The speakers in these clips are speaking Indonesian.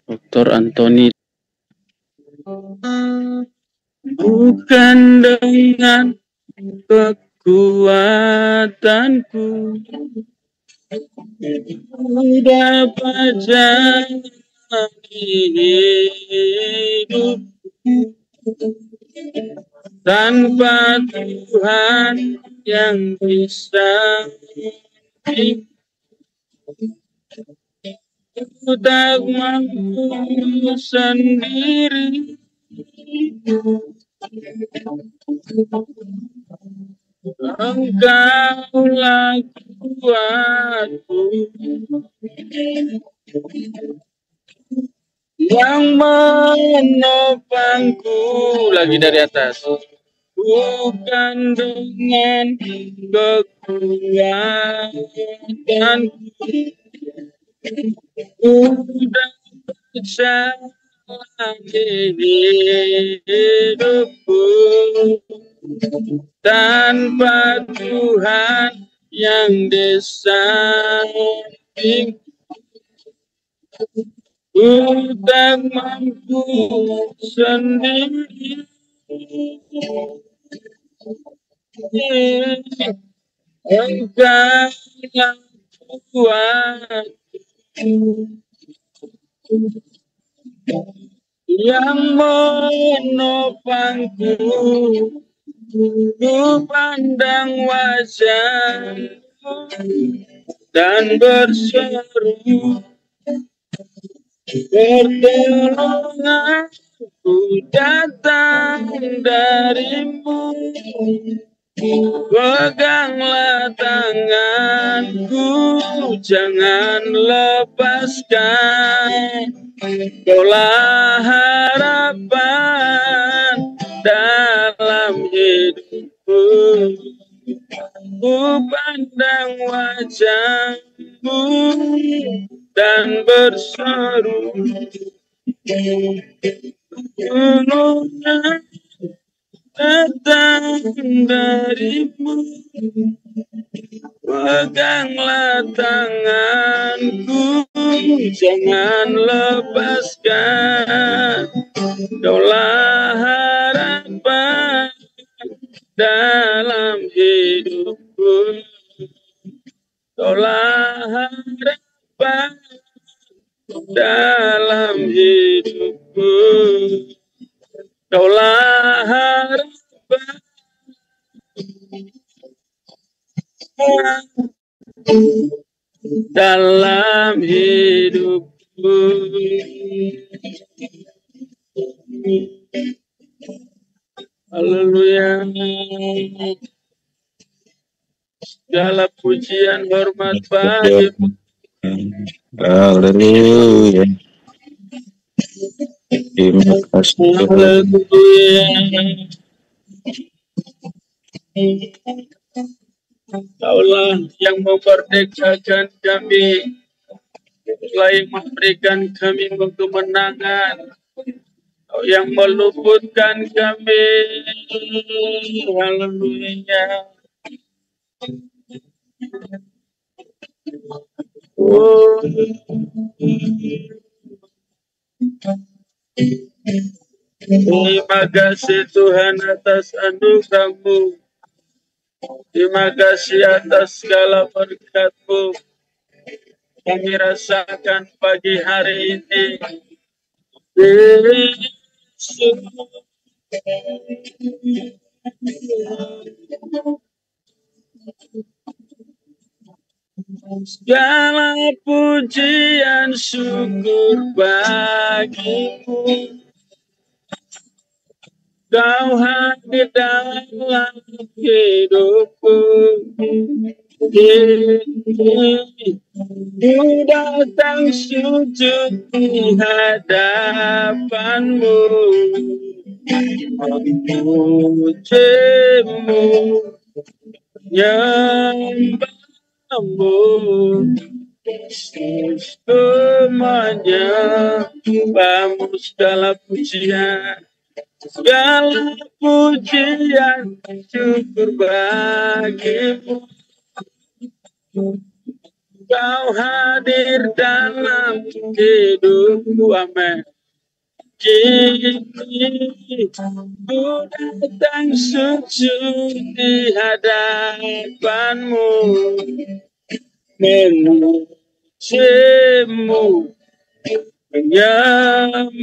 Dr. Anthony. Bukan dengan kekuatanku dapat jalani hidup tanpa Tuhan yang bisa ku tak mampu sendiri. Engkaulah kuatku yang menopangku. Lagi dari atas. Bukan dengan kekuatanku udah jalani hidupku tanpa Tuhan yang di samping. Ku tak mampu sendiri. Engkau yang kuat yang menopangku. Ku pandang wajahmu dan berseru, pertolonganku datang darimu. Peganglah tanganku, jangan lepaskan. Kaulah harapan dalam hidupku. Ku pandang wajahmu dan berseru, pertolongan datang darimu. Peganglah tanganku, jangan lepaskan. Kaulah harapan dalam hidupku. Kaulah harapan dalam hidupku. Kaulah harapan dalam hidupku. Haleluya. Segala pujian hormat bagimu. Haleluya. Terima kasih. Haleluya. Kaulah yang memerdekakan kami, selain memberikan kami kemenangan. Kau yang meluputkan kami. Haleluya. Oh. Terima kasih Tuhan atas anugerah-Mu. Terima kasih atas segala berkat-Mu. Kami rasakan pagi hari ini. Segala pujian syukur bagimu. Kau hadir dalam hidupku. Ku datang sujud di hadapan-Mu. Memuji-Mu, nyembah-Mu. Semuanya Bamu segala pujian. Segala pujian syukur bagimu. Kau hadir dalam hidupku, amin. Kini ku datang sujud di hadapanmu, memujimu, menyembahmu,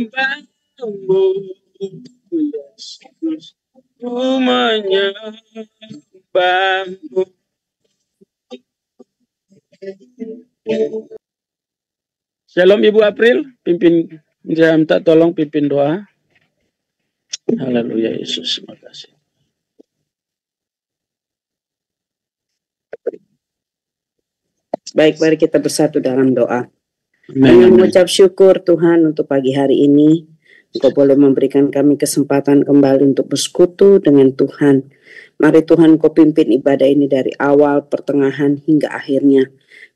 Yesus, ku menyembahmu. Shalom Ibu April, pimpin saya minta tolong pimpin doa. Haleluya Yesus, terima kasih. Baik, mari kita bersatu dalam doa. Amin, Kami amin. mengucap syukur Tuhan untuk pagi hari ini. Engkau boleh memberikan kami kesempatan kembali untuk bersekutu dengan Tuhan. Mari Tuhan Kau pimpin ibadah ini dari awal, pertengahan, hingga akhirnya.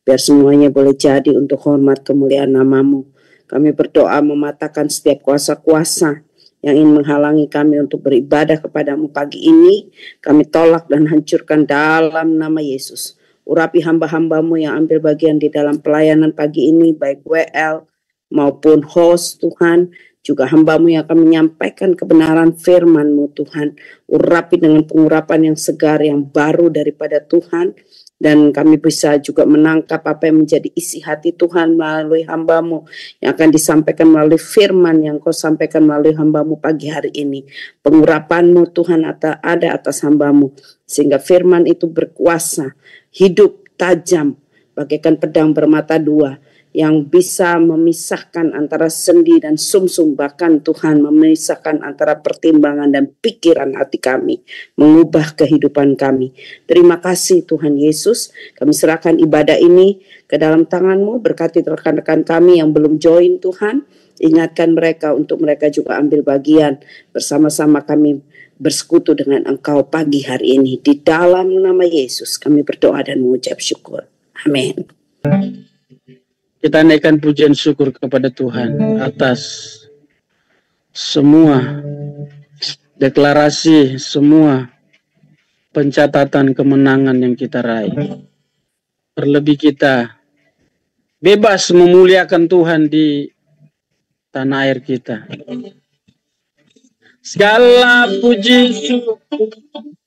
Biar semuanya boleh jadi untuk hormat kemuliaan nama-Mu. Kami berdoa mematahkan setiap kuasa-kuasa yang ingin menghalangi kami untuk beribadah kepadamu pagi ini. Kami tolak dan hancurkan dalam nama Yesus. Urapi hamba-hambamu yang ambil bagian di dalam pelayanan pagi ini, baik WL maupun host Tuhan, juga hambamu yang akan menyampaikan kebenaran firman-Mu Tuhan. Urapi dengan pengurapan yang segar, yang baru daripada Tuhan. Dan kami bisa juga menangkap apa yang menjadi isi hati Tuhan melalui hamba-Mu yang akan disampaikan melalui firman yang Kau sampaikan melalui hamba-Mu pagi hari ini. Pengurapan-Mu Tuhan ada atas hamba-Mu, sehingga firman itu berkuasa, hidup, tajam, bagaikan pedang bermata dua, yang bisa memisahkan antara sendi dan sumsum, bahkan Tuhan memisahkan antara pertimbangan dan pikiran hati kami, mengubah kehidupan kami. Terima kasih Tuhan Yesus, kami serahkan ibadah ini ke dalam tangan-Mu. Berkati rekan-rekan kami yang belum join Tuhan, ingatkan mereka untuk mereka juga ambil bagian. Bersama-sama kami bersekutu dengan Engkau pagi hari ini. Di dalam nama Yesus kami berdoa dan mengucap syukur. Amin. Kita naikkan pujian syukur kepada Tuhan atas semua deklarasi, semua pencatatan kemenangan yang kita raih. Terlebih kita bebas memuliakan Tuhan di tanah air kita. Segala puji syukur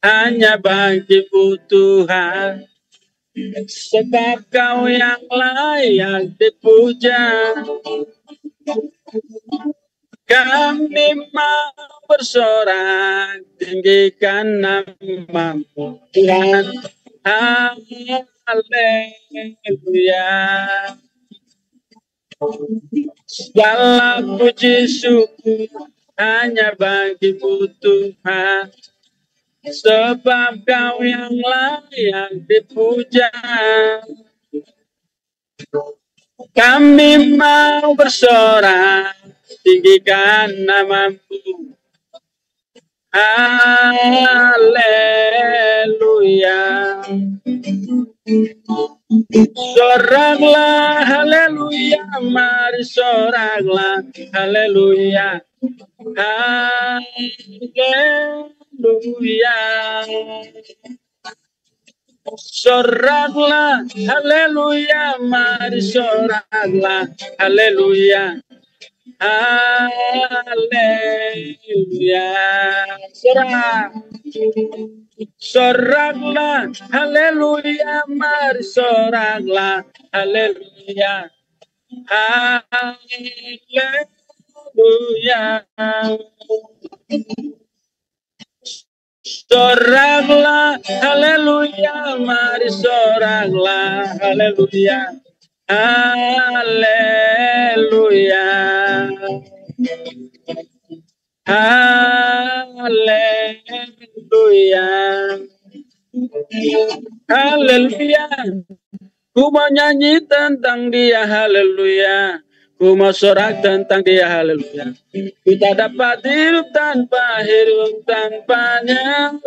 hanya bagi-Mu Tuhan, sebab Kau yang layak dipuja. Kami mau bersorak, tinggikan nama-Mu Tuhan. Haleluya. Segala puji syukur hanya bagi-Mu Tuhan, sebab Kau yang layak dipuja. Kami mau bersorak, tinggikan nama-Mu. Haleluya. Soraklah, haleluya, mari soraklah, haleluya. Haleluya. Soraklah, haleluya, mari soraklah, haleluya. Haleluya. Sorak. Soraklah, haleluya, mari soraklah, haleluya. Haleluya. Soraklah, haleluya, mari soraklah, haleluya. Haleluya. Haleluya. Haleluya. Ku mau nyanyi tentang Dia, haleluya. Ku mau sorak tentang Dia, haleluya. Kita dapat hidup tanpanya.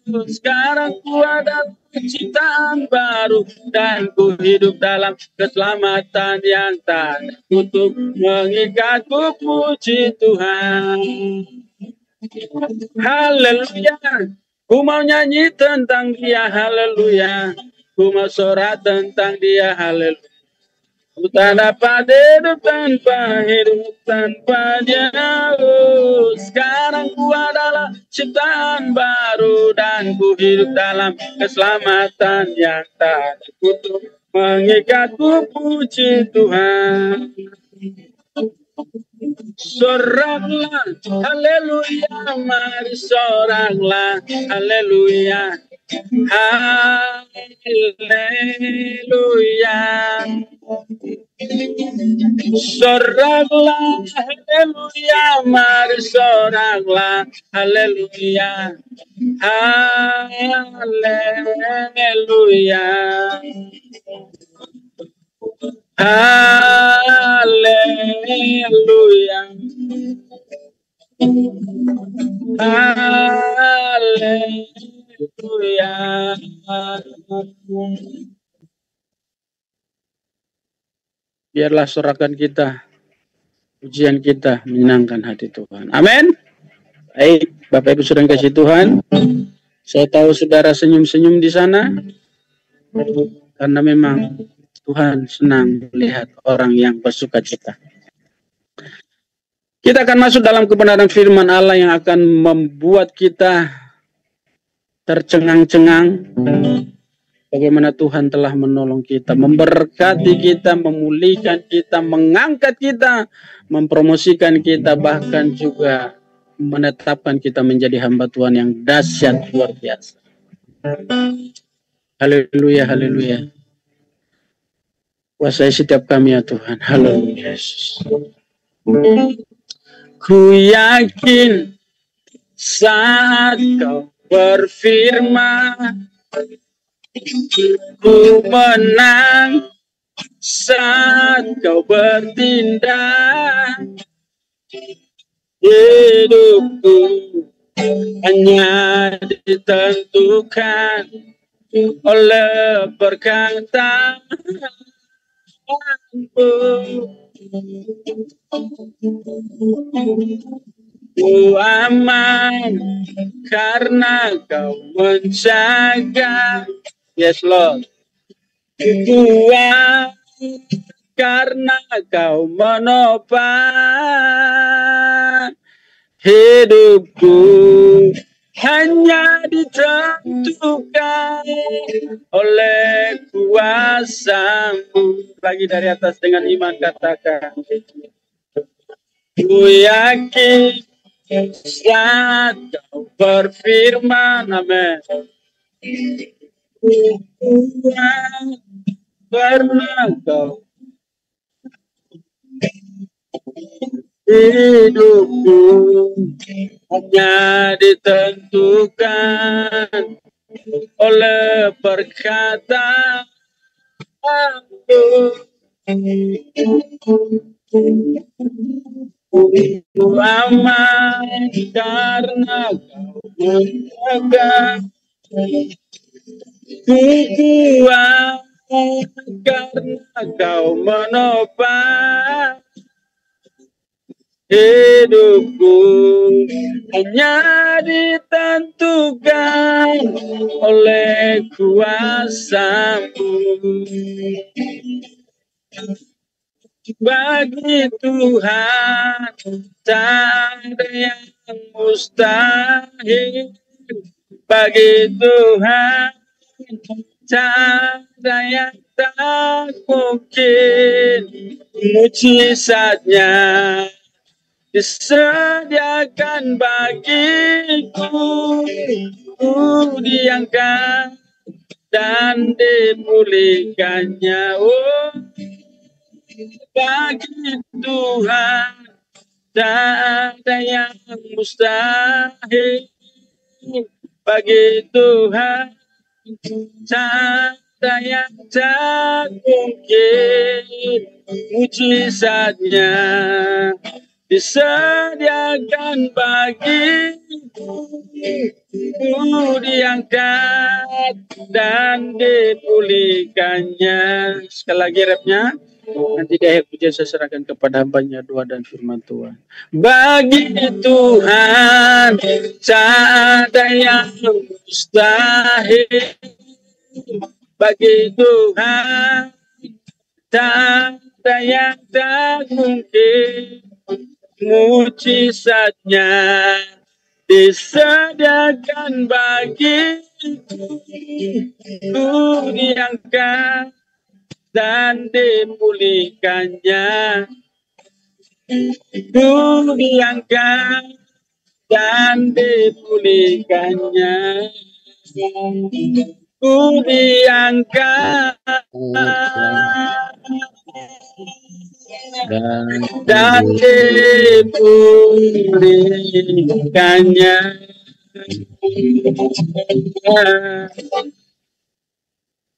Sekarang ku adalah ciptaan baru, dan ku hidup dalam keselamatan yang tak tertutup. Mengikatku puji Tuhan. Haleluya. Ku mau nyanyi tentang Dia, haleluya. ku mau sorak tentang dia, haleluya. Ku tak dapat hidup tanpa dia. Oh, sekarang ku adalah ciptaan baru dan ku hidup dalam keselamatan yang tak terkutuk. Mengikatku puji Tuhan. Soraklah, haleluya, mari soraklah, haleluya, haleluya. Soraklah, haleluya, mari soraklah, haleluya, haleluya. Haleluya. Haleluya. Biarlah sorakan kita, pujian kita menyenangkan hati Tuhan. Amin. Baik, Bapak Ibu saudara kasih Tuhan. Saya tahu saudara senyum-senyum di sana karena memang Tuhan senang melihat orang yang bersuka cita. Kita akan masuk dalam kebenaran firman Allah yang akan membuat kita tercengang-cengang. Bagaimana Tuhan telah menolong kita, memberkati kita, memulihkan kita, mengangkat kita, mempromosikan kita, bahkan juga menetapkan kita menjadi hamba Tuhan yang dahsyat luar biasa. Haleluya, haleluya. Kuasai setiap kami ya Tuhan. Haleluya Yesus. Ku yakin saat kau berfirman, ku menang saat kau bertindak. Hidupku hanya ditentukan oleh perkataan. Ku aman karena kau menjaga. Yes Lord. Kuat karena kau menopang. Hidupku hanya ditentukan oleh kuasa-Mu. Lagi dari atas dengan iman katakan. Ku yakin saat kau berfirman, amin. Kuat karena kau. Hidupku hanya ditentukan oleh perkataanmu. Ku aman karena kau menjaga. Ku kuat karena kau menopang. Hidupku hanya ditentukan oleh kuasa-Mu. Bagi Tuhan tak ada yang mustahil. Bagi Tuhan tak ada yang tak mungkin. Mujizatnya disediakan bagiku, ku diangkat dan dipulihkannya. Oh, bagi Tuhan tak ada yang mustahil. Bagi Tuhan tak ada yang tak mungkin. Mujizatnya disediakan bagiku, ku diangkat dan dipulihkannya. Sekali lagi rapnya. Nanti di akhir pujian saya serahkan kepada hambanya doa dan firman Tuhan. Bagi Tuhan tak ada yang mustahil. bagi Tuhan tak ada yang tak mungkin. Mujizatnya disediakan bagiku, ku diangkat dan dipulihkannya, ku diangkat dan dipulihkannya, ku diangkat dan dipulihkannya.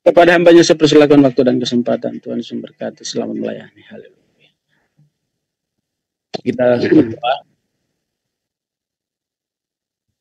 Kepada hambanya saya persilakan waktu dan kesempatan. Tuhan Yesus memberkati, selamat melayani. Haleluya. Kita berdoa.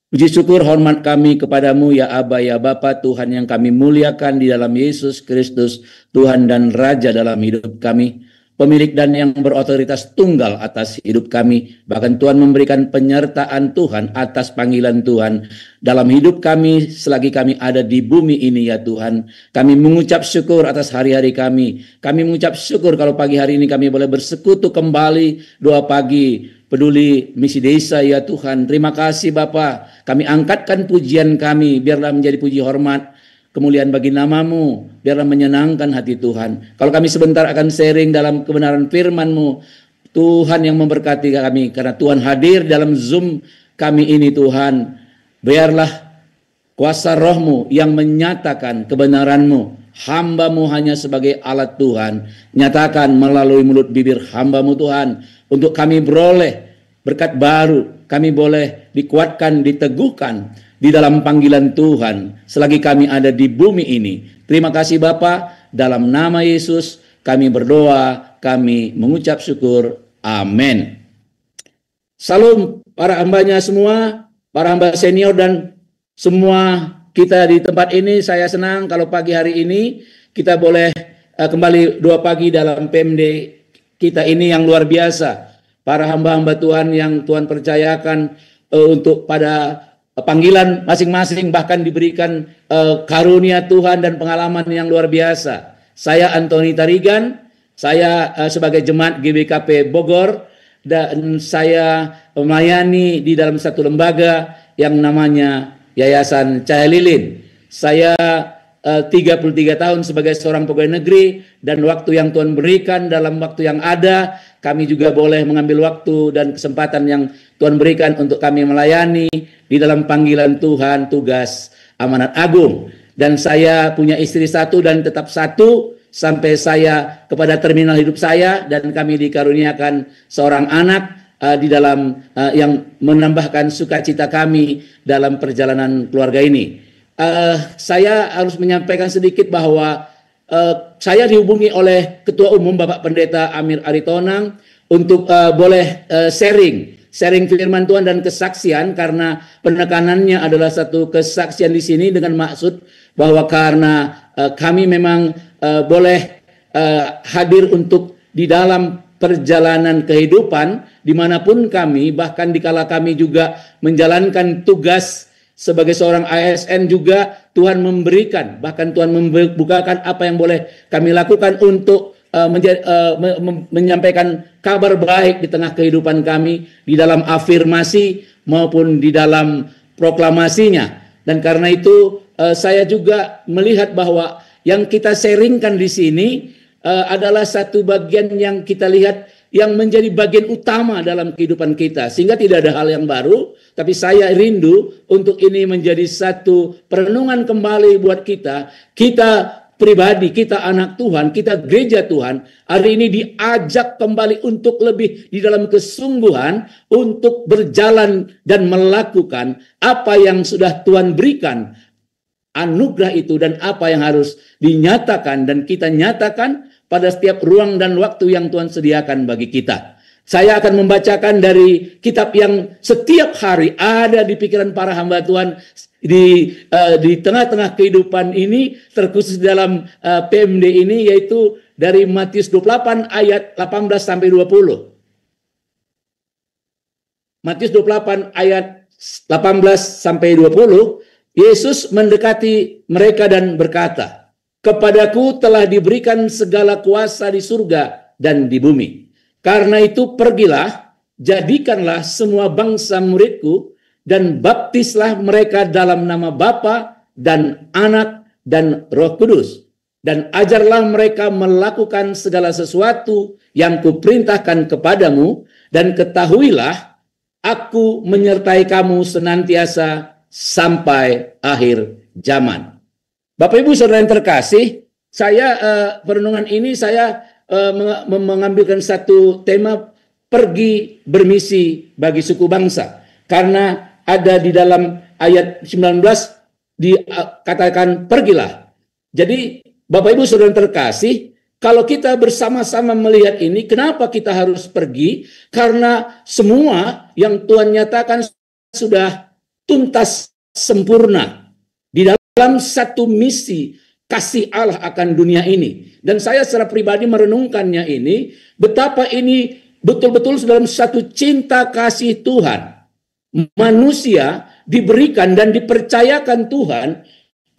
Puji syukur hormat kami kepadamu ya Aba ya Bapa, Tuhan yang kami muliakan di dalam Yesus Kristus, Tuhan dan Raja dalam hidup kami, pemilik dan yang berotoritas tunggal atas hidup kami. Bahkan Tuhan memberikan penyertaan Tuhan atas panggilan Tuhan dalam hidup kami selagi kami ada di bumi ini ya Tuhan. Kami mengucap syukur atas hari-hari kami. Kami mengucap syukur kalau pagi hari ini kami boleh bersekutu kembali doa pagi peduli misi desa ya Tuhan. Terima kasih Bapa. Kami angkatkan pujian kami, biarlah menjadi puji hormat kemuliaan bagi namamu, biarlah menyenangkan hati Tuhan. Kalau kami sebentar akan sharing dalam kebenaran firman-Mu, Tuhan yang memberkati kami, karena Tuhan hadir dalam Zoom kami ini Tuhan. Biarlah kuasa Roh-Mu yang menyatakan kebenaran-Mu. Hamba-Mu hanya sebagai alat Tuhan. Nyatakan melalui mulut bibir hamba-Mu Tuhan. Untuk kami beroleh berkat baru. Kami boleh dikuatkan, diteguhkan di dalam panggilan Tuhan selagi kami ada di bumi ini. Terima kasih Bapa, dalam nama Yesus kami berdoa, kami mengucap syukur. Amin. Salam para hambanya semua, para hamba senior dan semua kita di tempat ini. Saya senang kalau pagi hari ini kita boleh kembali doa pagi dalam PMD kita ini yang luar biasa. Para hamba-hamba Tuhan yang Tuhan percayakan untuk pada panggilan masing-masing, bahkan diberikan karunia Tuhan dan pengalaman yang luar biasa. Saya Antoni Tarigan, saya sebagai jemaat GBKP Bogor, dan saya melayani di dalam satu lembaga yang namanya Yayasan Cahaya Lilin. Saya 33 tahun sebagai seorang pegawai negeri, dan waktu yang Tuhan berikan dalam waktu yang ada, kami juga boleh mengambil waktu dan kesempatan yang Tuhan berikan untuk kami melayani di dalam panggilan Tuhan, tugas amanat agung. Dan saya punya istri satu dan tetap satu sampai saya kepada terminal hidup saya, dan kami dikaruniakan seorang anak di dalam yang menambahkan sukacita kami dalam perjalanan keluarga ini. Saya harus menyampaikan sedikit bahwa saya dihubungi oleh Ketua Umum Bapak Pendeta Amir Aritonang untuk boleh sharing firman Tuhan dan kesaksian, karena penekanannya adalah satu kesaksian di sini dengan maksud bahwa karena kami memang boleh hadir untuk di dalam perjalanan kehidupan dimanapun kami, bahkan dikala kami juga menjalankan tugas sebagai seorang ASN juga Tuhan memberikan, bahkan Tuhan membukakan apa yang boleh kami lakukan untuk menyampaikan kabar baik di tengah kehidupan kami, di dalam afirmasi maupun di dalam proklamasinya. Dan karena itu saya juga melihat bahwa yang kita sharingkan di sini adalah satu bagian yang kita lihat yang menjadi bagian utama dalam kehidupan kita, sehingga tidak ada hal yang baru. Tapi saya rindu untuk ini menjadi satu perenungan kembali buat kita pribadi, kita anak Tuhan, kita gereja Tuhan, hari ini diajak kembali untuk lebih di dalam kesungguhan untuk berjalan dan melakukan apa yang sudah Tuhan berikan, anugerah itu, dan apa yang harus dinyatakan dan kita nyatakan pada setiap ruang dan waktu yang Tuhan sediakan bagi kita. Saya akan membacakan dari kitab yang setiap hari ada di pikiran para hamba Tuhan di tengah-tengah kehidupan ini, terkhusus dalam PMD ini, yaitu dari Matius 28 ayat 18 sampai 20. Matius 28 ayat 18 sampai 20, Yesus mendekati mereka dan berkata, Kepadaku telah diberikan segala kuasa di surga dan di bumi. Karena itu pergilah, jadikanlah semua bangsa muridku, dan baptislah mereka dalam nama Bapa dan Anak dan Roh Kudus. Dan ajarlah mereka melakukan segala sesuatu yang kuperintahkan kepadamu, dan ketahuilah, aku menyertai kamu senantiasa sampai akhir zaman. Bapak Ibu Saudara yang terkasih, saya perenungan ini saya mengambilkan satu tema pergi bermisi bagi suku bangsa. Karena ada di dalam ayat 19 dikatakan pergilah. Jadi Bapak Ibu Saudara yang terkasih, kalau kita bersama-sama melihat ini, kenapa kita harus pergi? Karena semua yang Tuhan nyatakan sudah tuntas sempurna di dalam satu misi kasih Allah akan dunia ini. Dan saya secara pribadi merenungkannya ini, betapa ini betul-betul dalam satu cinta kasih Tuhan. Manusia diberikan dan dipercayakan Tuhan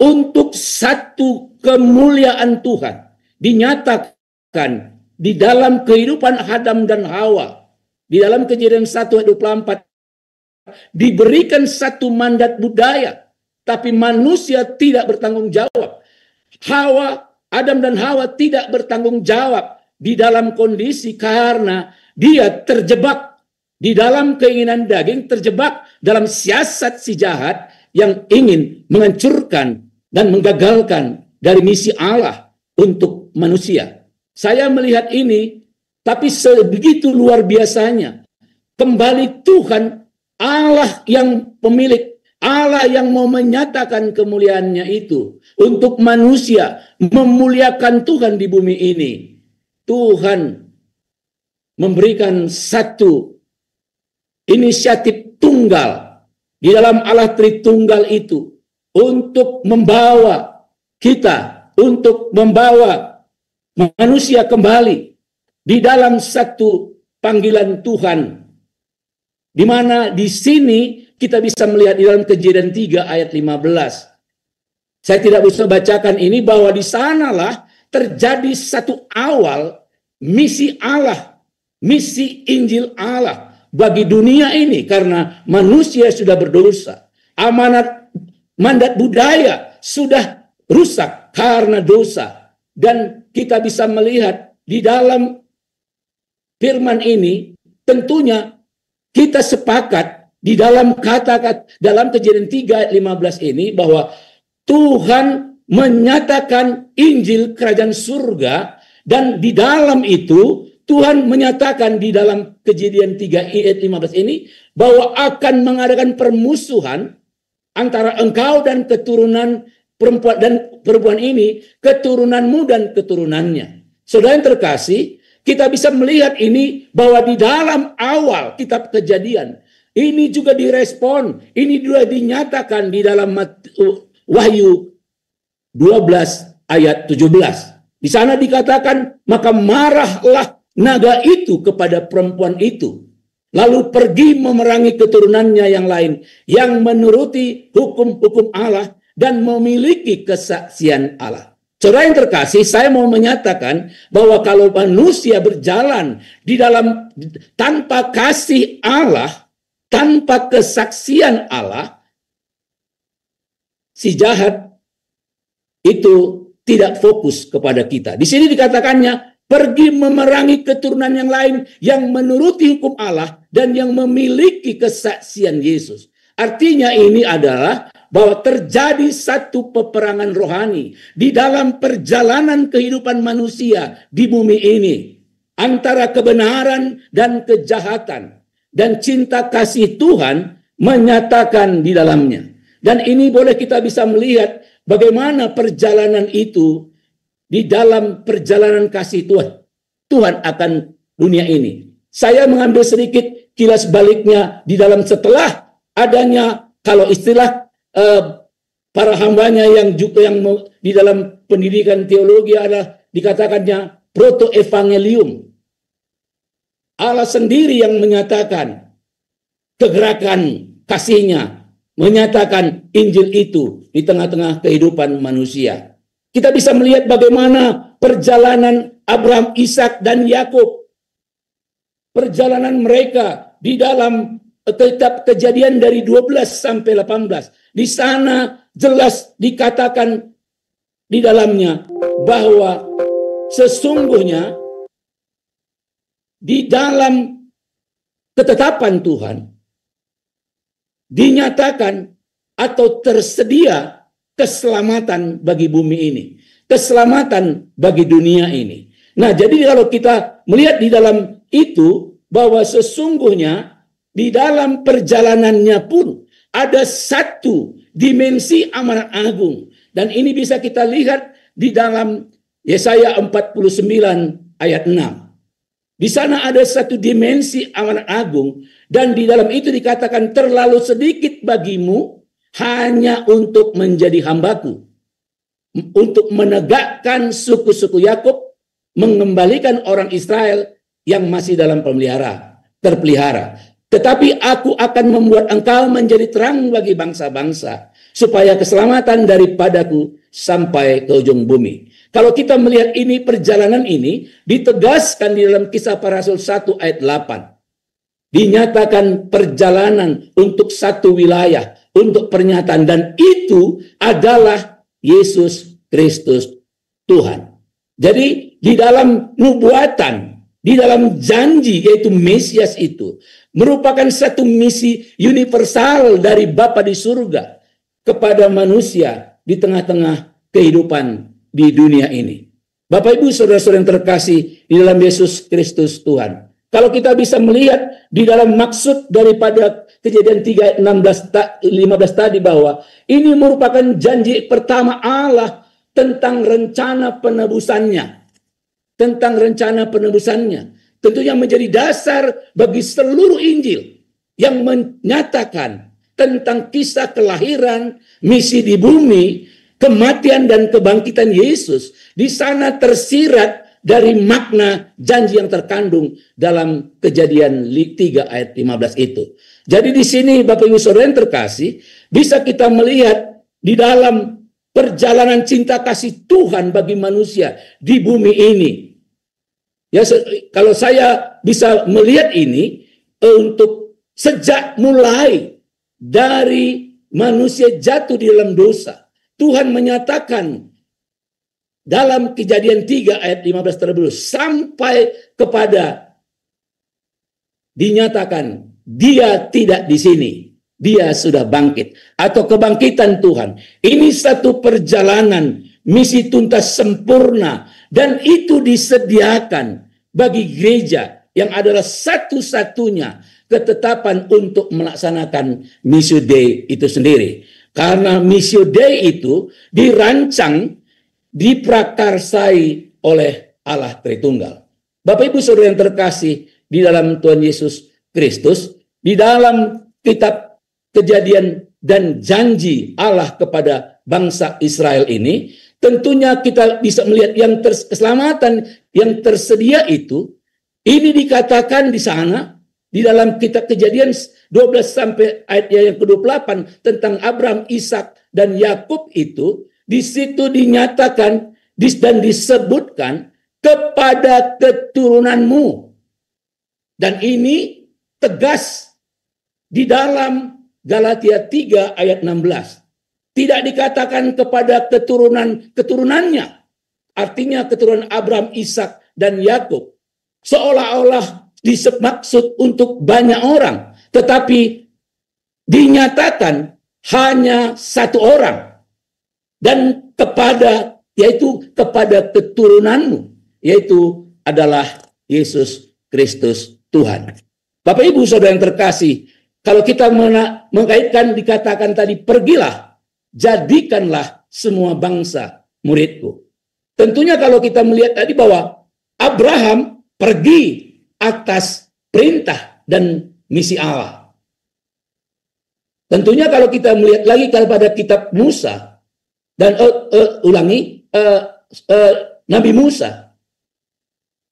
untuk satu kemuliaan Tuhan. Dinyatakan di dalam kehidupan Adam dan Hawa. Di dalam Kejadian 1 ayat 24, diberikan satu mandat budaya. Tapi manusia tidak bertanggung jawab. Adam dan Hawa tidak bertanggung jawab di dalam kondisi karena dia terjebak di dalam keinginan daging, terjebak dalam siasat si jahat yang ingin menghancurkan dan menggagalkan dari misi Allah untuk manusia. Saya melihat ini, tapi sebegitu luar biasanya. Kembali Tuhan, Allah yang pemilik, Allah yang mau menyatakan kemuliaannya itu untuk manusia, memuliakan Tuhan di bumi ini. Tuhan memberikan satu inisiatif tunggal di dalam Allah Tritunggal itu untuk membawa kita, untuk membawa manusia kembali di dalam satu panggilan Tuhan. Di mana di sini kita bisa melihat di dalam Kejadian 3 ayat 15. Saya tidak bisa bacakan ini, bahwa di sanalah terjadi satu awal misi Allah, misi Injil Allah bagi dunia ini karena manusia sudah berdosa. Amanat mandat budaya sudah rusak karena dosa. Dan kita bisa melihat di dalam firman ini tentunya kita sepakat di dalam kata-kata dalam Kejadian 3 ayat 15 ini bahwa Tuhan menyatakan Injil kerajaan surga, dan di dalam itu Tuhan menyatakan di dalam Kejadian 3 ayat 15 ini bahwa akan mengadakan permusuhan antara engkau dan keturunan perempuan ini, keturunanmu dan keturunannya. Saudara yang terkasih, kita bisa melihat ini bahwa di dalam awal kitab Kejadian ini juga direspon, ini juga dinyatakan di dalam Wahyu 12 ayat 17. Di sana dikatakan, maka marahlah naga itu kepada perempuan itu, lalu pergi memerangi keturunannya yang lain, yang menuruti hukum-hukum Allah dan memiliki kesaksian Allah. Saudara yang terkasih, saya mau menyatakan bahwa kalau manusia berjalan di dalam tanpa kasih Allah, tanpa kesaksian Allah, si jahat itu tidak fokus kepada kita. Di sini dikatakannya, pergi memerangi keturunan yang lain yang menuruti hukum Allah dan yang memiliki kesaksian Yesus. Artinya ini adalah bahwa terjadi satu peperangan rohani di dalam perjalanan kehidupan manusia di bumi ini antara kebenaran dan kejahatan. Dan cinta kasih Tuhan menyatakan di dalamnya. Dan ini boleh kita bisa melihat bagaimana perjalanan itu di dalam perjalanan kasih Tuhan. Tuhan akan dunia ini. Saya mengambil sedikit kilas baliknya di dalam setelah adanya, kalau istilah para hambanya yang di dalam pendidikan teologi adalah dikatakannya proto-evangelium. Allah sendiri yang menyatakan kegerakan kasihnya, menyatakan Injil itu di tengah-tengah kehidupan manusia. kita bisa melihat bagaimana perjalanan Abraham, Ishak, dan Yakub. Perjalanan mereka di dalam kitab Kejadian dari 12 sampai 18. Di sana jelas dikatakan di dalamnya bahwa sesungguhnya di dalam ketetapan Tuhan dinyatakan atau tersedia keselamatan bagi bumi ini, keselamatan bagi dunia ini. Nah, jadi kalau kita melihat di dalam itu bahwa sesungguhnya di dalam perjalanannya pun ada satu dimensi amanat agung, dan ini bisa kita lihat di dalam Yesaya 49 ayat 6. Di sana ada satu dimensi amanat agung, dan di dalam itu dikatakan terlalu sedikit bagimu hanya untuk menjadi hambaku, untuk menegakkan suku-suku Yakub, mengembalikan orang Israel yang masih dalam terpelihara. Tetapi aku akan membuat engkau menjadi terang bagi bangsa-bangsa, supaya keselamatan daripadaku sampai ke ujung bumi. Kalau kita melihat ini, perjalanan ini ditegaskan di dalam Kisah Para Rasul 1 ayat 8. Dinyatakan perjalanan untuk satu wilayah, untuk pernyataan, dan itu adalah Yesus Kristus Tuhan. Jadi di dalam nubuatan, di dalam janji yaitu Mesias itu merupakan satu misi universal dari Bapa di surga kepada manusia di tengah-tengah kehidupan di dunia ini. Bapak Ibu saudara-saudara yang terkasih di dalam Yesus Kristus Tuhan. Kalau kita bisa melihat di dalam maksud daripada Kejadian 3 ayat 15 tadi bahwa ini merupakan janji pertama Allah tentang rencana penebusannya. Tentang rencana penebusannya. Tentunya menjadi dasar bagi seluruh Injil yang menyatakan tentang kisah kelahiran, misi di bumi, kematian dan kebangkitan Yesus. Di sana tersirat dari makna janji yang terkandung dalam Kejadian 3 ayat 15 itu. Jadi di sini Bapak Ibu Saudara yang terkasih, bisa kita melihat di dalam perjalanan cinta kasih Tuhan bagi manusia di bumi ini. Ya, kalau saya bisa melihat ini untuk sejak mulai dari manusia jatuh di dalam dosa, Tuhan menyatakan dalam Kejadian 3 ayat 15 terbelum sampai kepada dinyatakan dia tidak di sini, dia sudah bangkit, atau kebangkitan Tuhan. Ini satu perjalanan misi tuntas sempurna, dan itu disediakan bagi gereja yang adalah satu-satunya ketetapan untuk melaksanakan Missio Dei itu sendiri. Karena Missio Dei itu dirancang, diprakarsai oleh Allah Tritunggal. Bapak Ibu Saudara yang terkasih di dalam Tuhan Yesus Kristus, di dalam kitab Kejadian dan janji Allah kepada bangsa Israel ini, tentunya kita bisa melihat yang keselamatan yang tersedia itu, ini dikatakan di sana, di dalam kitab Kejadian 12 sampai ayat yang ke-28 tentang Abraham, Ishak, dan Yakub itu, di situ dinyatakan dan disebutkan kepada keturunanmu. Dan ini tegas di dalam Galatia 3 ayat 16. Tidak dikatakan kepada keturunannya. Artinya keturunan Abraham, Ishak, dan Yakub. Seolah-olah dimaksud untuk banyak orang. Tetapi dinyatakan hanya satu orang. Dan yaitu kepada keturunanmu. Yaitu adalah Yesus Kristus Tuhan. Bapak Ibu Saudara yang terkasih, kalau kita mengkaitkan dikatakan tadi, pergilah, jadikanlah semua bangsa muridku. Tentunya kalau kita melihat tadi bahwa Abraham pergi atas perintah dan misi Allah. Tentunya kalau kita melihat lagi kepada kitab Musa dan Nabi Musa,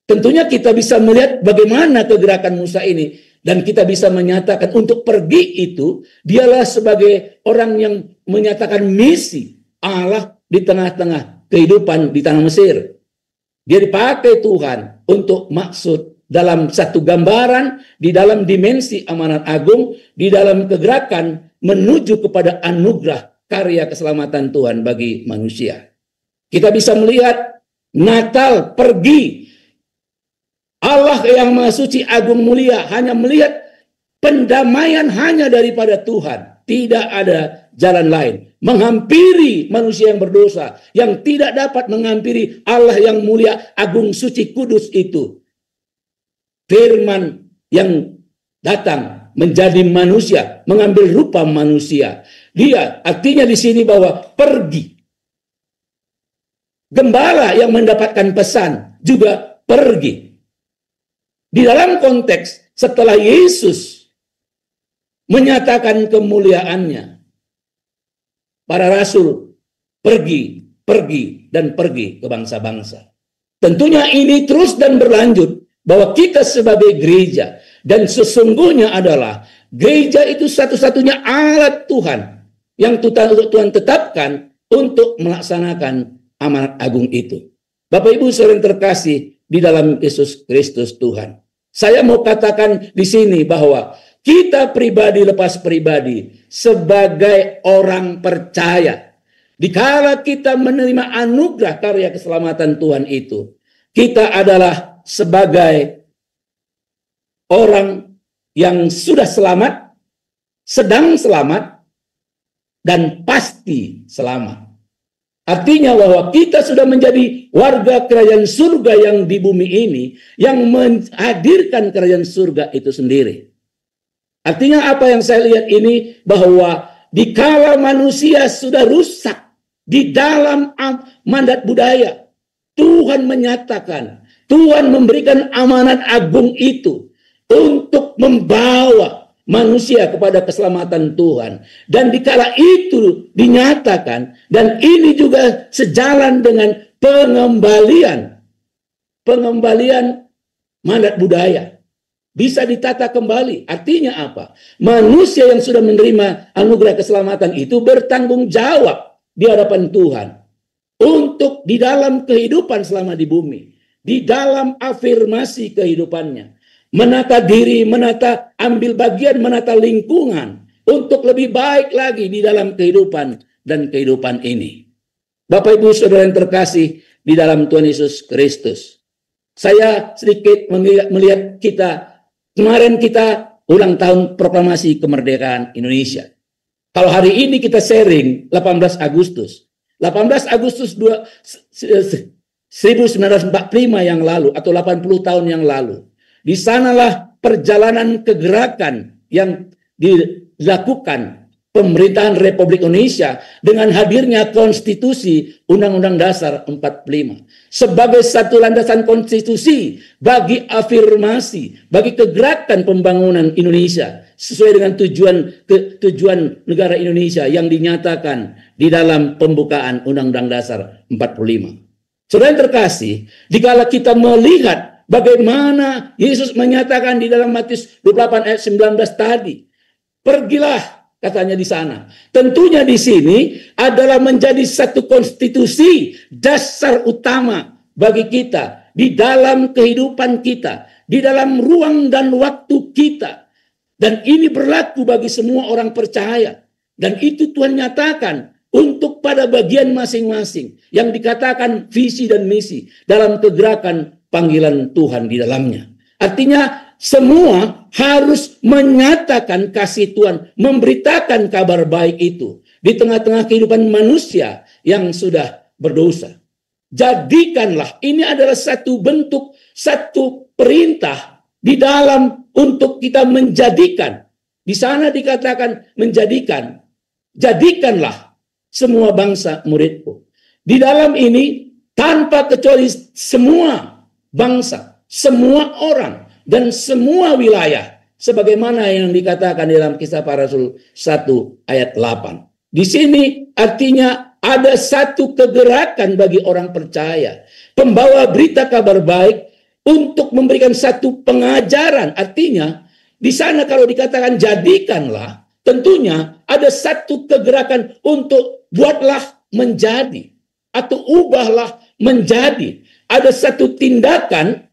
tentunya kita bisa melihat bagaimana kegerakan Musa ini. Dan kita bisa menyatakan untuk pergi itu, dialah sebagai orang yang menyatakan misi Allah di tengah-tengah kehidupan di tanah Mesir. Dia dipakai Tuhan untuk maksud dalam satu gambaran, di dalam dimensi amanat agung, di dalam kegerakan menuju kepada anugerah karya keselamatan Tuhan bagi manusia. Kita bisa melihat Natal pergi. Allah yang Maha Suci Agung Mulia hanya melihat pendamaian hanya daripada Tuhan. Tidak ada jalan lain. Menghampiri manusia yang berdosa, yang tidak dapat menghampiri Allah yang mulia, agung, suci, kudus itu. Firman yang datang menjadi manusia, mengambil rupa manusia. Dia artinya di sini bahwa pergi. Gembala yang mendapatkan pesan juga pergi. Di dalam konteks setelah Yesus menyatakan kemuliaannya, para rasul pergi dan pergi ke bangsa-bangsa. Tentunya ini terus dan berlanjut bahwa kita sebagai gereja, dan sesungguhnya adalah gereja itu satu-satunya alat Tuhan yang Tuhan tetapkan untuk melaksanakan amanat agung itu. Bapak Ibu saudara yang terkasih di dalam Yesus Kristus Tuhan. Saya mau katakan di sini bahwa kita pribadi lepas pribadi sebagai orang percaya, dikala kita menerima anugerah karya keselamatan Tuhan itu, kita adalah sebagai orang yang sudah selamat, sedang selamat, dan pasti selamat. Artinya bahwa kita sudah menjadi warga kerajaan surga yang di bumi ini, yang menghadirkan kerajaan surga itu sendiri. Artinya apa yang saya lihat ini, bahwa dikala manusia sudah rusak di dalam mandat budaya, Tuhan menyatakan, Tuhan memberikan amanat agung itu untuk membawa manusia kepada keselamatan Tuhan. Dan dikala itu dinyatakan, dan ini juga sejalan dengan pengembalian mandat budaya. Bisa ditata kembali. Artinya apa? Manusia yang sudah menerima anugerah keselamatan itu bertanggung jawab di hadapan Tuhan untuk di dalam kehidupan selama di bumi, di dalam afirmasi kehidupannya, menata diri, ambil bagian, menata lingkungan untuk lebih baik lagi di dalam kehidupan dan kehidupan ini. Bapak Ibu saudara yang terkasih di dalam Tuhan Yesus Kristus, saya sedikit melihat kemarin kita ulang tahun proklamasi kemerdekaan Indonesia. Kalau hari ini kita sharing 18 Agustus 1945 yang lalu atau 80 tahun yang lalu. Di sanalah perjalanan kegerakan yang dilakukan pemerintahan Republik Indonesia dengan hadirnya konstitusi Undang-Undang Dasar 45 sebagai satu landasan konstitusi bagi afirmasi, bagi kegerakan pembangunan Indonesia sesuai dengan tujuan negara Indonesia yang dinyatakan di dalam pembukaan Undang-Undang Dasar 45. Saudara yang terkasih, dikala kita melihat bagaimana Yesus menyatakan di dalam Matius 28 ayat 19 tadi, pergilah katanya di sana. Tentunya di sini adalah menjadi satu konstitusi dasar utama bagi kita di dalam kehidupan kita, di dalam ruang dan waktu kita. Dan ini berlaku bagi semua orang percaya. Dan itu Tuhan nyatakan untuk pada bagian masing-masing yang dikatakan visi dan misi dalam kegerakan panggilan Tuhan di dalamnya. Artinya semua harus menyatakan kasih Tuhan, memberitakan kabar baik itu di tengah-tengah kehidupan manusia yang sudah berdosa. Jadikanlah, ini adalah satu bentuk, satu perintah di dalam untuk kita menjadikan. Di sana dikatakan menjadikan. Jadikanlah semua bangsa muridku. Di dalam ini tanpa kecuali semua bangsa, semua orang, dan semua wilayah. Sebagaimana yang dikatakan dalam Kisah Para Rasul 1 ayat 8. Di sini artinya ada satu kegerakan bagi orang percaya. Pembawa berita kabar baik untuk memberikan satu pengajaran. Artinya di sana kalau dikatakan jadikanlah, tentunya ada satu kegerakan untuk buatlah menjadi. atau ubahlah menjadi. Ada satu tindakan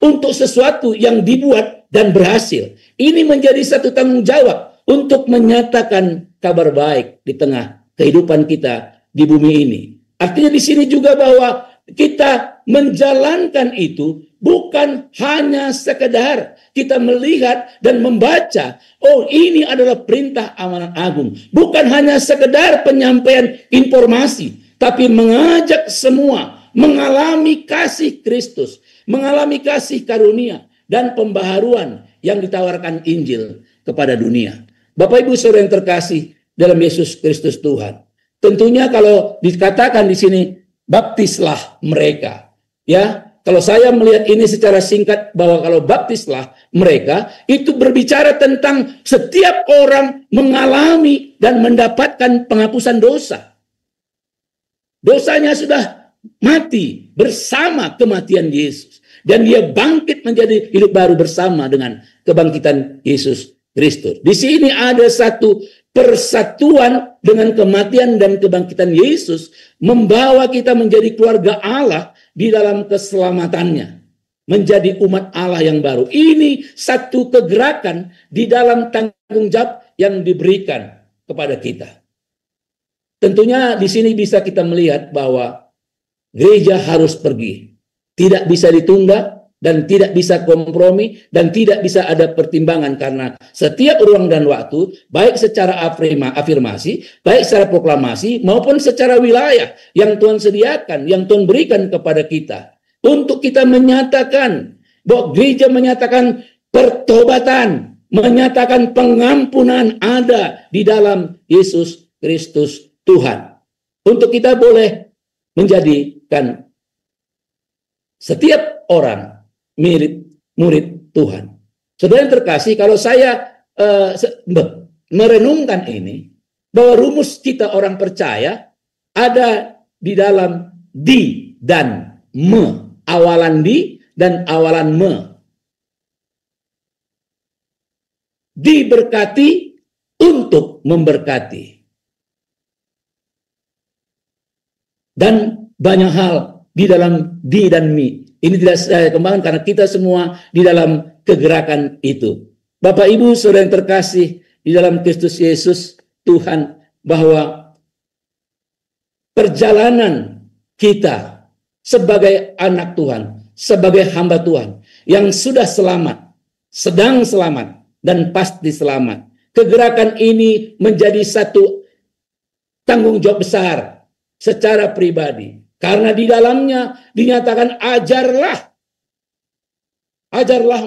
untuk sesuatu yang dibuat dan berhasil. Ini menjadi satu tanggung jawab untuk menyatakan kabar baik di tengah kehidupan kita di bumi ini. Artinya di sini juga bahwa kita menjalankan itu bukan hanya sekedar kita melihat dan membaca, oh ini adalah perintah amanat agung. Bukan hanya sekedar penyampaian informasi, tapi mengajak semua mengalami kasih Kristus, mengalami kasih karunia dan pembaharuan yang ditawarkan Injil kepada dunia. Bapak Ibu Saudara yang terkasih dalam Yesus Kristus Tuhan. Tentunya kalau dikatakan di sini baptislah mereka. Ya, kalau saya melihat ini secara singkat bahwa kalau baptislah mereka itu berbicara tentang setiap orang mengalami dan mendapatkan penghapusan dosa. Dosanya sudah mati bersama kematian Yesus. Dan dia bangkit menjadi hidup baru bersama dengan kebangkitan Yesus Kristus. Di sini ada satu persatuan dengan kematian dan kebangkitan Yesus membawa kita menjadi keluarga Allah di dalam keselamatannya. Menjadi umat Allah yang baru. Ini satu kegerakan di dalam tanggung jawab yang diberikan kepada kita. Tentunya di sini bisa kita melihat bahwa gereja harus pergi. Tidak bisa ditunda dan tidak bisa kompromi dan tidak bisa ada pertimbangan karena setiap ruang dan waktu baik secara afirmasi, baik secara proklamasi maupun secara wilayah yang Tuhan sediakan, yang Tuhan berikan kepada kita untuk kita menyatakan bahwa gereja menyatakan pertobatan, menyatakan pengampunan ada di dalam Yesus Kristus Tuhan. Untuk kita boleh menjadikan setiap orang murid Tuhan. Saudara yang terkasih, kalau saya merenungkan ini, bahwa rumus kita orang percaya ada di dalam di dan me. Awalan di dan awalan me. Diberkati untuk memberkati. Dan banyak hal di dalam di dan mi. Ini tidak saya kembangkan karena kita semua di dalam kegerakan itu. Bapak Ibu Saudara yang terkasih di dalam Kristus Yesus Tuhan, bahwa perjalanan kita sebagai anak Tuhan, sebagai hamba Tuhan yang sudah selamat, sedang selamat, dan pasti selamat. Kegerakan ini menjadi satu tanggung jawab besar secara pribadi. Karena di dalamnya dinyatakan ajarlah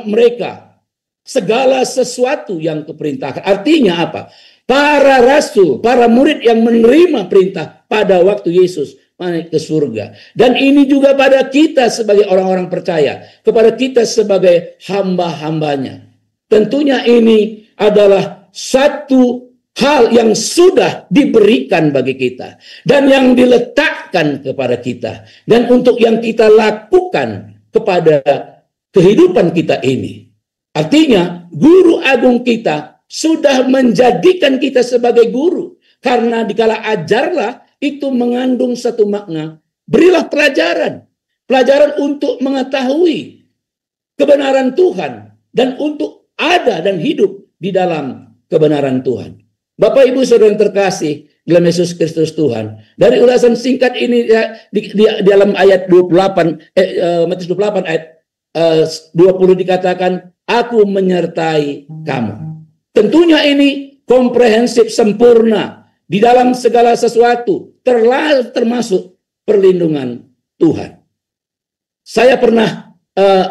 mereka segala sesuatu yang kuperintahkan. Artinya apa? Para rasul, para murid yang menerima perintah pada waktu Yesus naik ke surga. Dan ini juga pada kita sebagai orang-orang percaya, kepada kita sebagai hamba-hambanya. Tentunya ini adalah satu hal yang sudah diberikan bagi kita dan yang diletakkan kepada kita dan untuk yang kita lakukan kepada kehidupan kita ini. Artinya guru agung kita sudah menjadikan kita sebagai guru, karena dikala ajarlah itu mengandung satu makna, berilah pelajaran untuk mengetahui kebenaran Tuhan dan untuk ada dan hidup di dalam kebenaran Tuhan. Bapak Ibu Saudara yang terkasih dalam Yesus Kristus Tuhan, dari ulasan singkat ini di dalam ayat 28 Matius 28 ayat 20 dikatakan, aku menyertai kamu. Tentunya ini komprehensif, sempurna di dalam segala sesuatu, termasuk perlindungan Tuhan. Saya pernah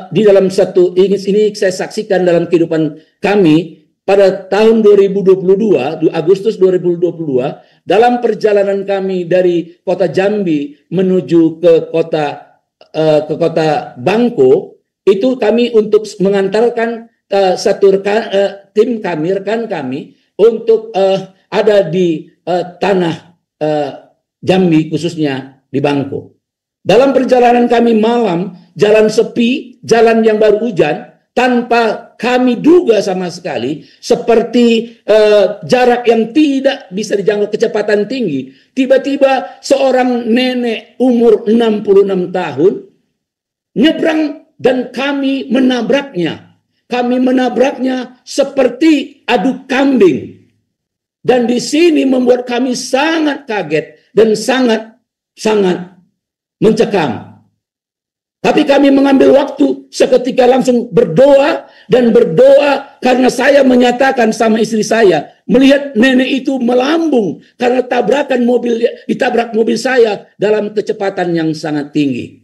di dalam satu ini saya saksikan dalam kehidupan kami. Pada tahun 2022, Agustus 2022, dalam perjalanan kami dari kota Jambi menuju ke kota Bangko, itu kami untuk mengantarkan rekan kami untuk ada di tanah Jambi, khususnya di Bangko. Dalam perjalanan kami malam, jalan sepi, jalan yang baru hujan, tanpa kami duga sama sekali, seperti jarak yang tidak bisa dijangkau, kecepatan tinggi, tiba-tiba seorang nenek umur 66 tahun nyebrang dan kami menabraknya. Kami menabraknya seperti adu kambing. Dan di sini membuat kami sangat kaget dan sangat mencekam. Tapi kami mengambil waktu seketika langsung berdoa karena saya menyatakan sama istri saya, melihat nenek itu melambung karena ditabrak mobil saya dalam kecepatan yang sangat tinggi.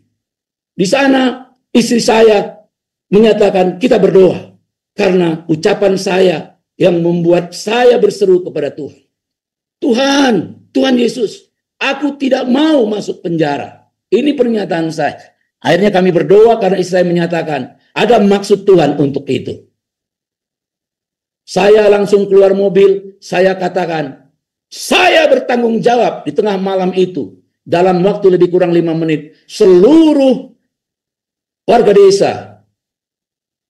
Di sana istri saya menyatakan kita berdoa karena ucapan saya yang membuat saya berseru kepada Tuhan. Tuhan Yesus, aku tidak mau masuk penjara. Ini pernyataan saya. Akhirnya kami berdoa karena istri saya menyatakan ada maksud Tuhan untuk itu. Saya langsung keluar mobil, saya katakan, saya bertanggung jawab di tengah malam itu. Dalam waktu lebih kurang 5 menit, seluruh warga desa,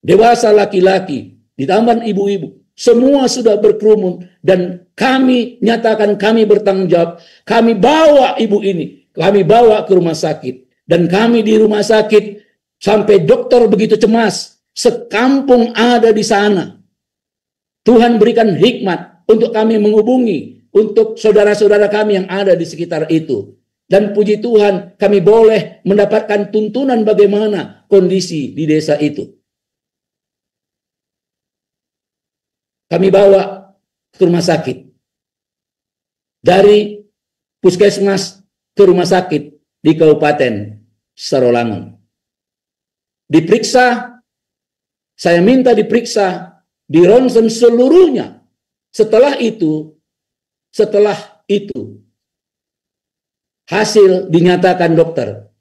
dewasa laki-laki, ditambah ibu-ibu, semua sudah berkerumun dan kami nyatakan kami bertanggung jawab. Kami bawa ibu ini, kami bawa ke rumah sakit. Dan kami di rumah sakit sampai dokter begitu cemas. Sekampung ada di sana. Tuhan berikan hikmat untuk kami menghubungi untuk saudara-saudara kami yang ada di sekitar itu. Dan puji Tuhan kami boleh mendapatkan tuntunan bagaimana kondisi di desa itu. Kami bawa ke rumah sakit. Dari puskesmas ke rumah sakit di Kabupaten Sarolangun. Diperiksa, saya minta diperiksa, di ronsen seluruhnya. Setelah itu, hasil dinyatakan dokter.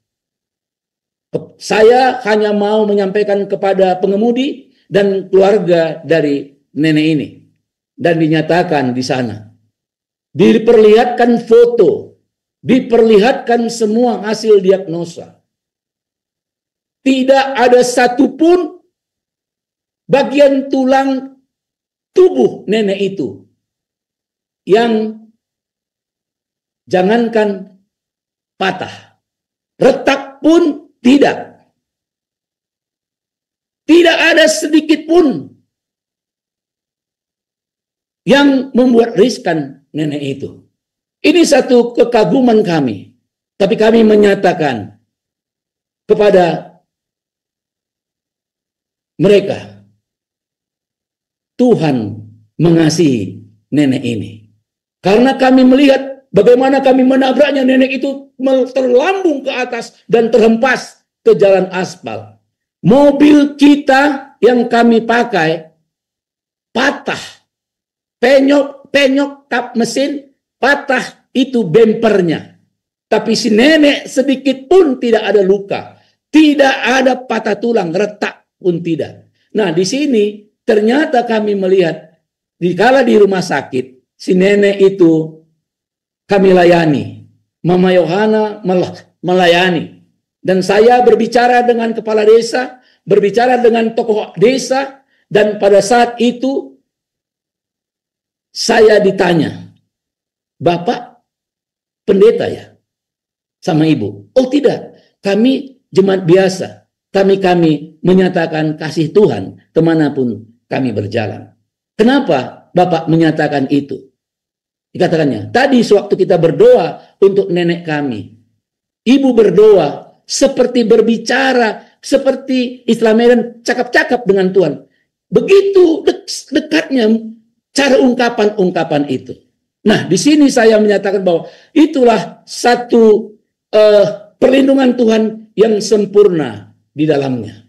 Saya hanya mau menyampaikan kepada pengemudi dan keluarga dari nenek ini. Dan dinyatakan di sana. Diperlihatkan foto. Diperlihatkan semua hasil diagnosa. Tidak ada satupun bagian tulang tubuh nenek itu yang jangankan patah, retak pun tidak. Tidak ada sedikit pun yang membuat riskan nenek itu. Ini satu kekaguman kami. Tapi kami menyatakan kepada mereka, Tuhan mengasihi nenek ini. Karena kami melihat bagaimana kami menabraknya, nenek itu terlambung ke atas dan terhempas ke jalan aspal. Mobil kita yang kami pakai patah. Penyok kap mesin patah, itu bempernya. Tapi si nenek sedikit pun tidak ada luka. Tidak ada patah tulang, retak pun tidak. Nah, di sini ternyata kami melihat dikala di rumah sakit, si nenek itu kami layani. Mama Yohana melayani. Dan saya berbicara dengan kepala desa, berbicara dengan tokoh desa, dan pada saat itu saya ditanya, Bapak pendeta ya? Sama ibu. Oh tidak, kami jemaat biasa. Kami menyatakan kasih Tuhan kemanapun kami berjalan. Kenapa Bapak menyatakan itu? Dikatakannya, tadi sewaktu kita berdoa untuk nenek kami, ibu berdoa seperti berbicara, seperti istilah Medan, cakap-cakap dengan Tuhan. Begitu dekatnya cara ungkapan-ungkapan itu. Nah, di sini saya menyatakan bahwa itulah satu perlindungan Tuhan yang sempurna di dalamnya.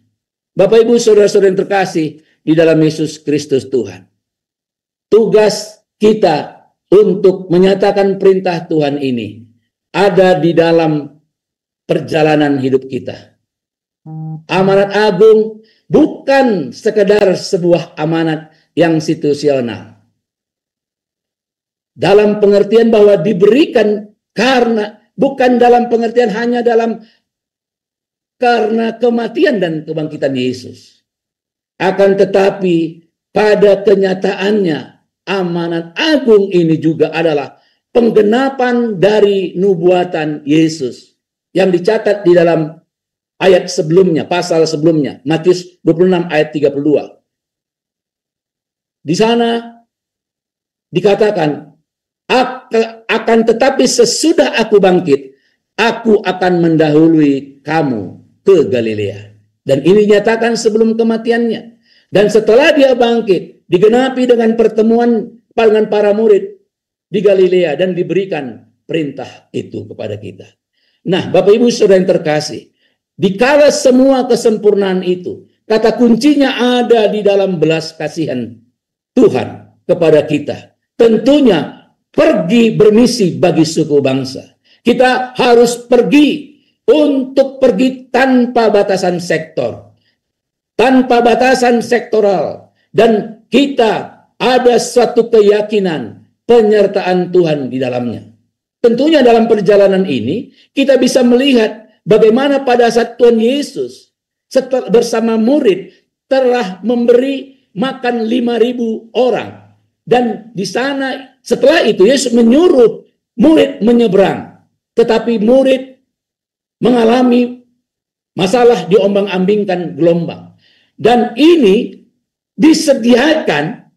Bapak Ibu saudara-saudara yang terkasih di dalam Yesus Kristus Tuhan. Tugas kita untuk menyatakan perintah Tuhan ini ada di dalam perjalanan hidup kita. Amanat agung bukan sekedar sebuah amanat yang situasional. Dalam pengertian bahwa diberikan bukan dalam pengertian hanya karena kematian dan kebangkitan Yesus. Akan tetapi pada kenyataannya amanat agung ini juga adalah penggenapan dari nubuatan Yesus yang dicatat di dalam ayat sebelumnya, pasal sebelumnya, Matius 26 ayat 32. Di sana dikatakan, akan tetapi sesudah aku bangkit, aku akan mendahului kamu ke Galilea. Dan ini dinyatakan sebelum kematiannya. Dan setelah dia bangkit, digenapi dengan pertemuan dengan para murid di Galilea dan diberikan perintah itu kepada kita. Nah, Bapak Ibu Saudara yang terkasih, dikala semua kesempurnaan itu, kata kuncinya ada di dalam belas kasihan Tuhan kepada kita. Tentunya pergi bermisi bagi suku bangsa. Kita harus pergi untuk pergi tanpa batasan sektor, tanpa batasan sektoral, dan kita ada suatu keyakinan penyertaan Tuhan di dalamnya. Tentunya dalam perjalanan ini kita bisa melihat bagaimana pada saat Tuhan Yesus bersama murid telah memberi makan 5.000 orang. Dan di sana setelah itu Yesus menyuruh murid menyeberang. Tetapi murid mengalami masalah diombang-ambingkan gelombang. Dan ini disediakan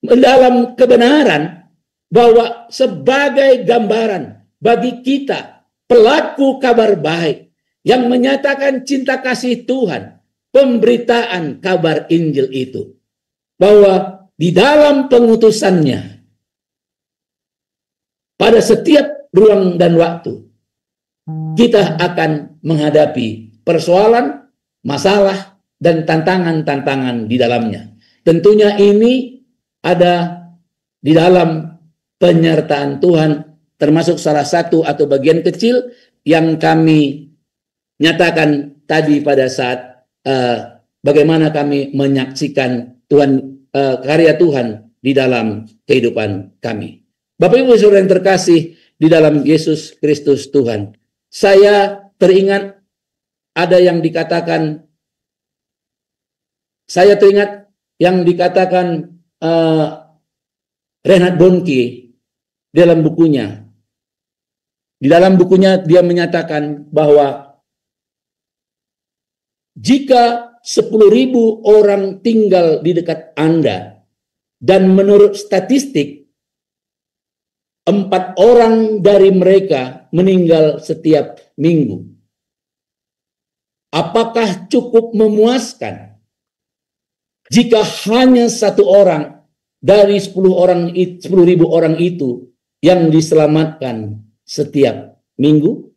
dalam kebenaran bahwa sebagai gambaran bagi kita pelaku kabar baik yang menyatakan cinta kasih Tuhan, pemberitaan kabar Injil itu, bahwa di dalam pengutusannya pada setiap ruang dan waktu kita akan menghadapi persoalan, masalah, dan tantangan-tantangan di dalamnya. Tentunya ini ada di dalam penyertaan Tuhan, termasuk salah satu atau bagian kecil yang kami nyatakan tadi pada saat bagaimana kami menyaksikan Tuhan, karya Tuhan di dalam kehidupan kami. Bapak Ibu Saudara yang terkasih di dalam Yesus Kristus Tuhan, saya teringat ada yang dikatakan, Reinhard Bonnke dalam bukunya. Di dalam bukunya dia menyatakan bahwa jika 10.000 orang tinggal di dekat Anda, dan menurut statistik 4 orang dari mereka meninggal setiap minggu, apakah cukup memuaskan jika hanya 1 orang dari 10.000 orang itu yang diselamatkan setiap minggu?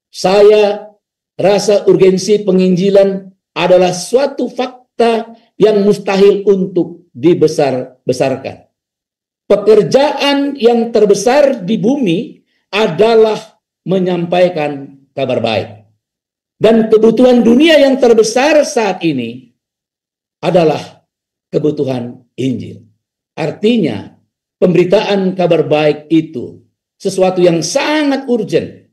Saya rasa urgensi penginjilan adalah suatu fakta yang mustahil untuk dibesar-besarkan. Pekerjaan yang terbesar di bumi adalah menyampaikan kabar baik. Dan kebutuhan dunia yang terbesar saat ini adalah kebutuhan Injil. Artinya, pemberitaan kabar baik itu sesuatu yang sangat urgent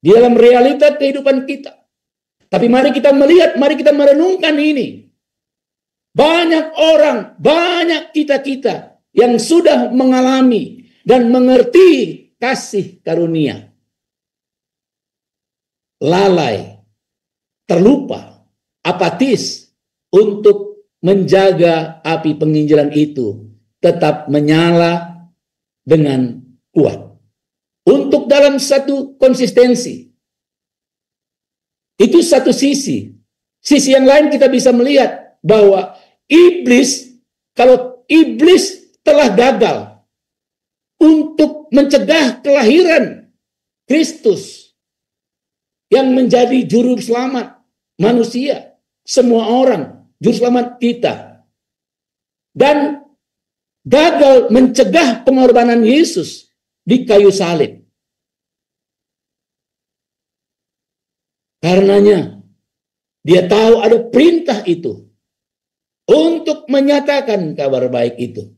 di dalam realita kehidupan kita. Tapi mari kita melihat, mari kita merenungkan ini. Banyak orang, banyak kita-kita yang sudah mengalami dan mengerti kasih karunia, lalai, terlupa, apatis untuk menjaga api penginjilan itu tetap menyala dengan kuat. Untuk dalam satu konsistensi. Itu satu sisi. Sisi yang lain kita bisa melihat bahwa kalau iblis telah gagal untuk mencegah kelahiran Kristus yang menjadi juru selamat manusia, semua orang, juru selamat kita, dan gagal mencegah pengorbanan Yesus di kayu salib. Karenanya dia tahu ada perintah itu untuk menyatakan kabar baik itu.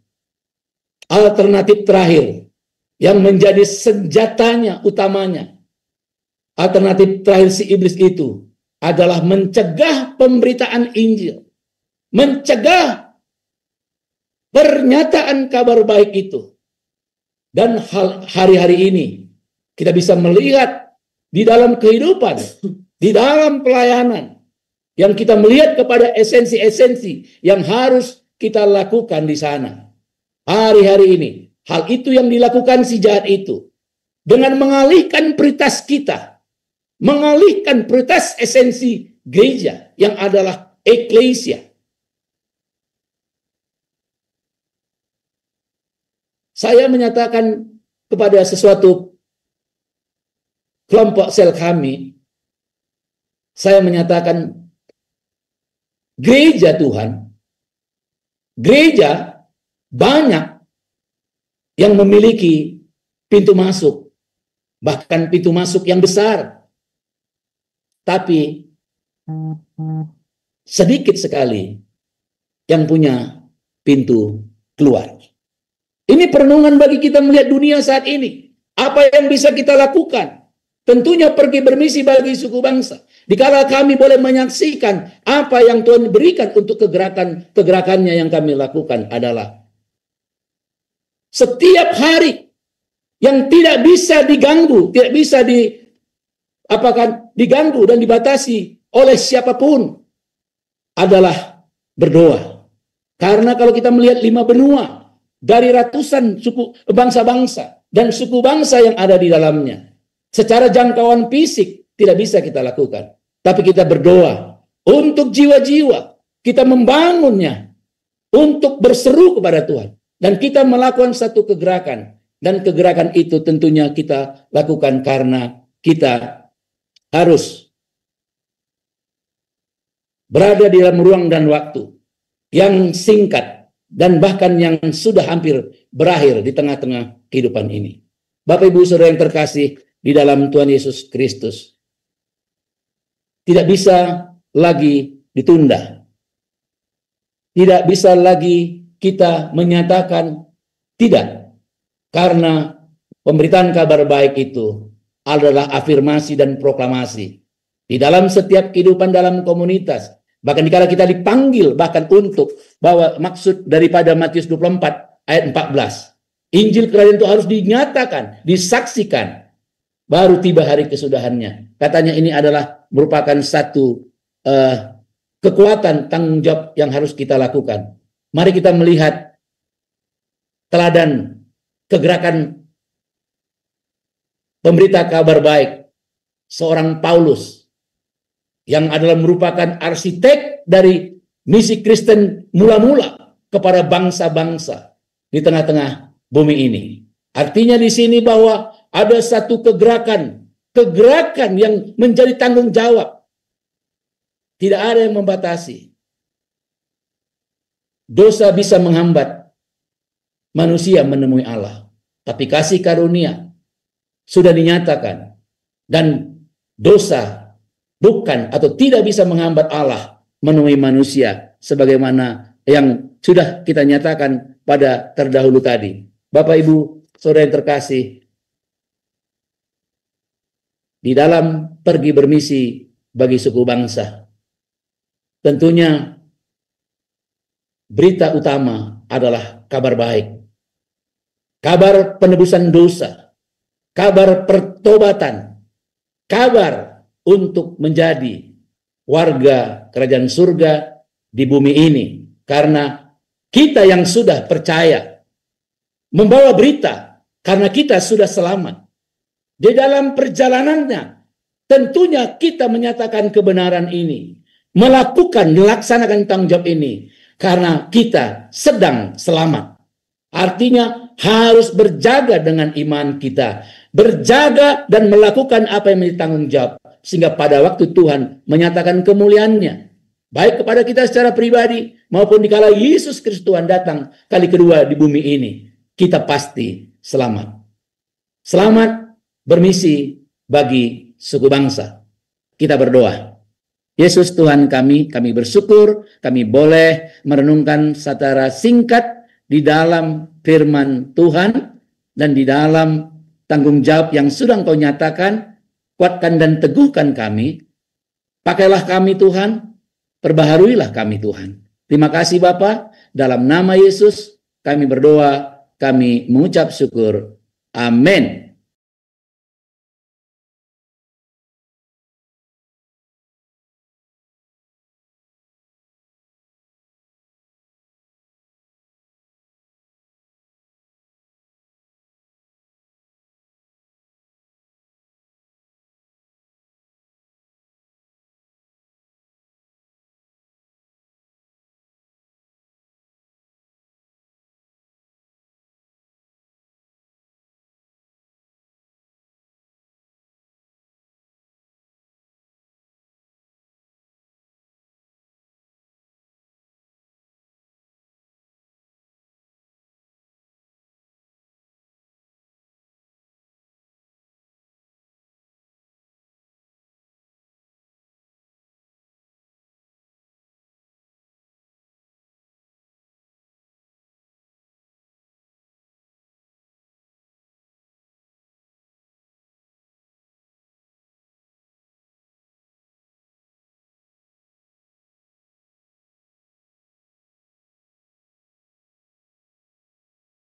Alternatif terakhir yang menjadi senjatanya utamanya, alternatif terakhir si iblis itu adalah mencegah pemberitaan Injil, mencegah pernyataan kabar baik itu. Dan hari-hari ini kita bisa melihat di dalam kehidupan, di dalam pelayanan, yang kita melihat kepada esensi-esensi yang harus kita lakukan di sana. Hari-hari ini, hal itu yang dilakukan si jahat itu, dengan mengalihkan prioritas kita, mengalihkan prioritas esensi gereja yang adalah eklesia. Saya menyatakan kepada sesuatu kelompok sel kami, saya menyatakan gereja Tuhan, gereja banyak yang memiliki pintu masuk, bahkan pintu masuk yang besar. Tapi sedikit sekali yang punya pintu keluar. Ini perenungan bagi kita melihat dunia saat ini. Apa yang bisa kita lakukan? Tentunya pergi bermisi bagi suku bangsa. Dikala kami boleh menyaksikan apa yang Tuhan berikan untuk kegerakannya yang kami lakukan adalah setiap hari yang tidak bisa diganggu, tidak bisa diganggu dan dibatasi oleh siapapun adalah berdoa. Karena kalau kita melihat 5 benua dari ratusan suku bangsa-bangsa dan suku bangsa yang ada di dalamnya, secara jangkauan fisik tidak bisa kita lakukan. Tapi kita berdoa untuk jiwa-jiwa, kita membangunnya untuk berseru kepada Tuhan. Dan kita melakukan satu kegerakan. Dan kegerakan itu tentunya kita lakukan karena kita harus berada di dalam ruang dan waktu yang singkat dan bahkan yang sudah hampir berakhir di tengah-tengah kehidupan ini. Bapak Ibu Saudara yang terkasih di dalam Tuhan Yesus Kristus, tidak bisa lagi ditunda. Tidak bisa lagi kita menyatakan tidak. Karena pemberitaan kabar baik itu adalah afirmasi dan proklamasi. Di dalam setiap kehidupan dalam komunitas. Bahkan dikala kita dipanggil bahkan untuk bahwa maksud daripada Matius 24 ayat 14. Injil kerajaan itu harus dinyatakan, disaksikan. Baru tiba hari kesudahannya. Katanya ini adalah merupakan satu kekuatan tanggung jawab yang harus kita lakukan. Mari kita melihat teladan kegerakan pemberita kabar baik seorang Paulus yang adalah merupakan arsitek dari misi Kristen mula-mula kepada bangsa-bangsa di tengah-tengah bumi ini. Artinya di sini bahwa ada satu kegerakan yang menjadi tanggung jawab. Tidak ada yang membatasi. Dosa bisa menghambat manusia menemui Allah. Tapi kasih karunia sudah dinyatakan. Dan dosa bukan atau tidak bisa menghambat Allah menemui manusia. Sebagaimana yang sudah kita nyatakan pada terdahulu tadi. Bapak Ibu Saudara yang terkasih, di dalam pergi bermisi bagi suku bangsa, tentunya berita utama adalah kabar baik. Kabar penebusan dosa, kabar pertobatan, kabar untuk menjadi warga kerajaan surga di bumi ini. Karena kita yang sudah percaya membawa berita karena kita sudah selamat. Di dalam perjalanannya tentunya kita menyatakan kebenaran ini, melaksanakan tanggung jawab ini karena kita sedang selamat. Artinya harus berjaga dengan iman kita, berjaga dan melakukan apa yang menjadi tanggung jawab, sehingga pada waktu Tuhan menyatakan kemuliaannya, baik kepada kita secara pribadi maupun dikala Yesus Kristus Tuhan datang kali kedua di bumi ini, kita pasti selamat. Selamat bermisi bagi suku bangsa. Kita berdoa. Yesus Tuhan kami bersyukur kami boleh merenungkan secara singkat di dalam firman Tuhan dan di dalam tanggung jawab yang sudah Engkau nyatakan. Kuatkan dan teguhkan kami Pakailah kami Tuhan, perbaharuilah kami Tuhan. Terima kasih Bapa, dalam nama Yesus kami berdoa, kami mengucap syukur. Amin.